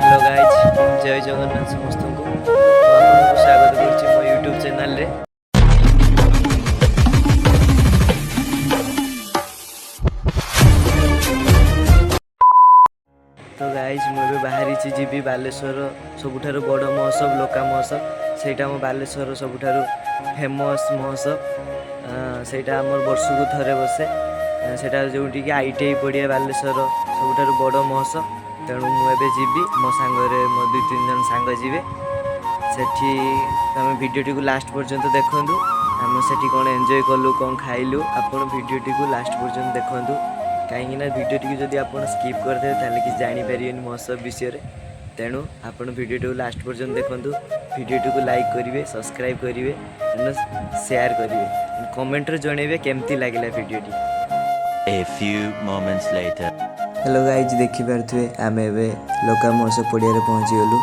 Hello guys जय जगन्नाथ समस्त को आपको स्वागत करुच्ची मो यूट्यूब चैनल रे। तो गाइज मुझे बाहरी जीवी बालेश्वर सबुठारु बड़ महोत्सव लोका महोत्सव सेटा मो बालेश्वर सबुठारु फेमस महोत्सव सेटा आमर वर्ष को थरे बसे सेटा जोटी कि आईटीआई पड़िया बालेश्वर सबुठारु बड़ महोत्सव। तेणु मुझे जीवी मो सांगे मो 2-3 जन सांग जीवे सेठी तुम भिडियोटी को लास्ट पर्यंत देखु आम सेठी कौन एंजॉय कलु कौन खाइलु आपण भिडियोटी को लास्ट पर्यंत देखु कहीं भिडियोटी को जब आप स्किप करदे ताले कि जानीपर महोत्सव विषय। तेणु आपण भिडियोटी को लास्ट पर्यंत देखु भिडियोटी को लाइक करेंगे सब्सक्राइब करेंगे शेयर करेंगे कमेंट रे जनइबे केमती लागला भिडियोटी। A few moments later. Hello guys देखिपे आम एवं लोका महोत्सव पड़िया पहुँची गलु।